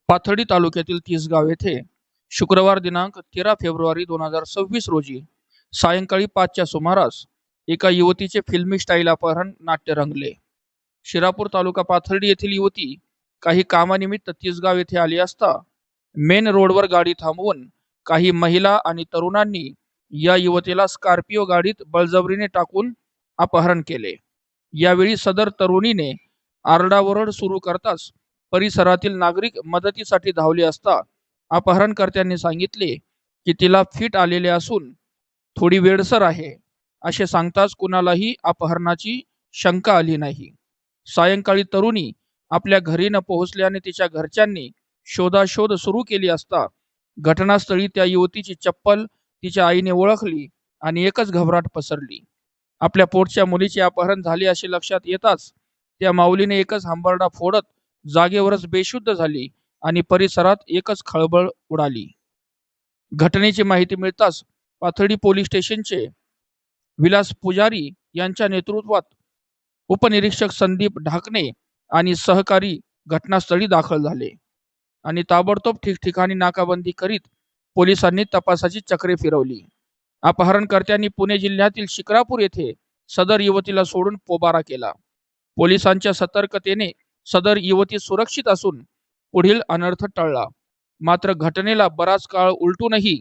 पाथर्डी तालुक्यातील तिसगाव येथे शुक्रवार दिनांक 13 फेब्रुवारी 2026 रोजी सायंकाळी 5च्या सुमारास एका युवतीचे फिल्मी स्टाईल अपहरण नाट्य रंगले. शिरापूर तालुका पाथर्डी येथील युवती काही कामानिमित्त तिसगाव येथे आली असता मेन रोडवर गाडी थांबवून काही महिला आणि तरुणांनी या युवतीला स्कॉर्पिओ गाडीत बळजबरीने टाकून अपहरण केले. यावेळी सदर तरुणीने आरडाओरड सुरू करताच परिसरातील नागरिक मदतीसाठी धावले असता अपहरणकर्त्यांनी सांगितले की तिला फिट आलेले असून थोडी वेडसर आहे असे सांगताच कुणालाही अपहरणाची शंका आली नाही. सायंकाळी तरुणी आपल्या घरी न पोहोचल्याने तिच्या घरच्यांनी शोधाशोध सुरू केली असता घटनास्थळी त्या युवतीची चप्पल तिच्या आईने ओळखली आणि एकच घबराट पसरली. आपल्या पोटच्या मुलीचे अपहरण झाले असे लक्षात येताच त्या माऊलीने एकच हंबरडा फोडत जागेवरच बेशुद्ध झाली आणि परिसरात एकच खळबळ उडाली. घटनेची माहिती मिळताच पाथर्डी पोलीस स्टेशनचे विलास पुजारी यांच्या नेतृत्वात उपनिरीक्षक संदीप ढाकणे आणि सहकारी घटनास्थळी दाखल झाले आणि ताबडतोब ठिकठिकाणी नाकाबंदी करीत पोलिसांनी तपासाची चक्रे फिरवली. अपहरणकर्त्यांनी पुणे जिल्ह्यातील शिक्रापूर येथे सदर युवतीला सोडून पोबारा केला. पोलिसांच्या सतर्कतेने सदर युवती सुरक्षित असून पुढील अनर्थ टळला. मात्र घटनेला बराच काळ उलटूनही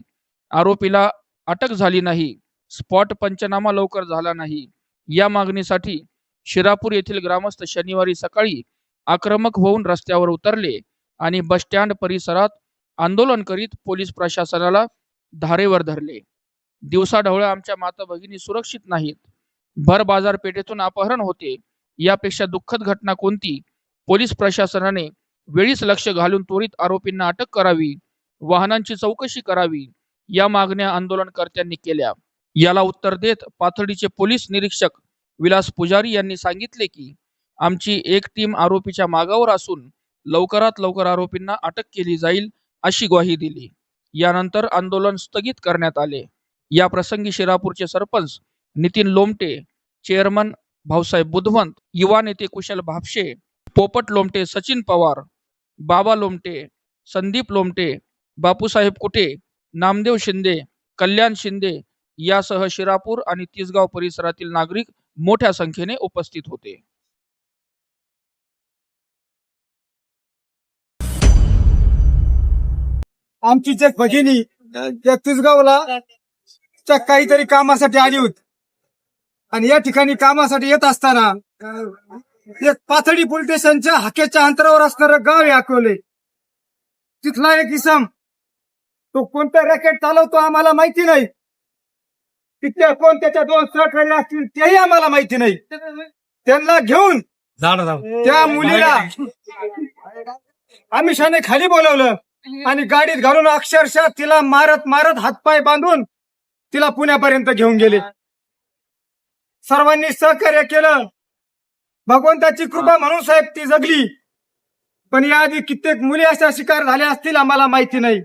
आरोपीला अटक झाली नाही. स्पॉट पंचनामा लवकर झाला नाही. या मागणीसाठी शिरापूर येथील ग्रामस्थ शनिवारी सकाळी आक्रमक होऊन रस्त्यावर उतरले आणि बस स्टँड परिसरात आंदोलन करीत पोलीस प्रशासनाला धारेवर धरले. दिवसाढवळ्या आमच्या माता भगिनी सुरक्षित नाहीत. भर बाजारपेठेतून अपहरण होते. यापेक्षा दुःखद घटना कोणती? पोलीस प्रशासनाने वेळीच लक्ष घालून त्वरित आरोपींना अटक करावी, वाहनांची चौकशी करावी या मागण्या आंदोलनकर्त्यांनी केल्या. याला उत्तर देत पाथर्डीचे पोलीस निरीक्षक विलास पुजारी यांनी सांगितले की आमची एक टीम आरोपीच्या मागावर असून लवकरात लवकर आरोपींना अटक केली जाईल अशी ग्वाही दिली. यानंतर आंदोलन स्थगित करण्यात आले. या प्रसंगी शिरापूरचे सरपंच नितीन लोमटे, चेअरमन भाऊसाहेब बुधवंत, युवा नेते कुशल भापशे, पोपट लोमटे, सचिन पवार, बाबा लोमटे, संदीप लोमटे, बापूसाहेब कुटे, नामदेव शिंदे, कल्याण शिंदे यासह शिरापूर आणि तिसगाव परिसरातील नागरिक मोठ्या संख्येने उपस्थित होते. आमचीच एक भगिनी त्या तिसगावला काहीतरी कामासाठी आली होती आणि या ठिकाणी कामासाठी येत असताना एक पाथर्डी पोलीस स्टेशनच्या हाकेच्या अंतरावर असणारं गाव आहे अकोले. तिथला एक इसम तो कोणता रॅकेट चालवतो आम्हाला माहिती नाही. तिथल्या कोण त्याच्या दोन सहकारी असतील तेही आम्हाला माहिती नाही. त्यांना घेऊन त्या मुलीला आमिषाने खाली बोलवलं आणि गाडीत घालून अक्षरशः तिला मारत मारत हातपाय बांधून तिला पुण्यापर्यंत घेऊन गेले. सर्वांनी सहकार्य केलं. भगवंताची कृपा म्हणून साहेब ती जगली. पण याआधी कित्येक मुली अशा शिकार झाल्या असतील आम्हाला माहिती नाही.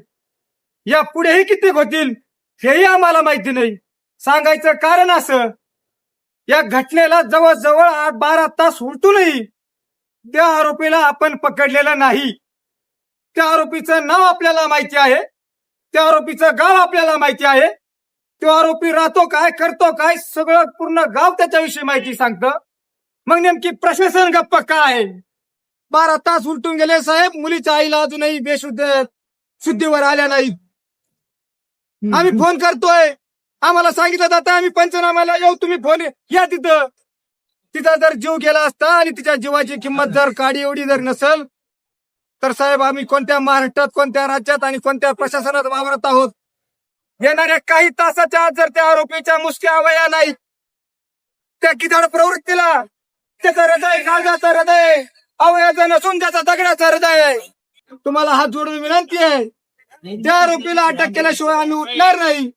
या पुढेही कित्येक होतील हेही आम्हाला माहिती नाही. सांगायचं कारण असं, या घटनेला जवळजवळ 8-12 तास उलटूनही त्या आरोपीला आपण पकडलेलं नाही. त्या आरोपीचं नाव आपल्याला माहिती आहे. त्या आरोपीचं गाव आपल्याला माहिती आहे. तो आरोपी राहतो काय, करतो काय, सगळं पूर्ण गाव त्याच्याविषयी माहिती सांगतं. मग नेमकी प्रशासन गप्प का आहे? 12 तास उलटून गेले साहेब. मुलीच्या आईला अजूनही शुद्धीवर आल्या नाही. आम्ही फोन करतोय, आम्हाला सांगितलं जातं आम्ही पंचनाम्याला येऊ, तुम्ही फोन या तिथं. तिचा जर जीव गेला असता आणि तिच्या जीवाची किंमत जर काडी एवढी जर नसेल तर साहेब आम्ही कोणत्या महाराष्ट्रात, कोणत्या राज्यात आणि कोणत्या प्रशासनात वावरत आहोत? येणाऱ्या काही तासाच्या आत जर त्या आरोपीच्या मुसक्या अवया नाही, त्या किताड प्रवृत्तीला त्याचं हृदय काळजाचं हृदय, अवयाचं नसून त्याचा दगडाचं हृदय आहे. तुम्हाला हात जोडून विनंती आहे, त्या आरोपीला अटक केल्याशिवाय आम्ही उठणार नाही.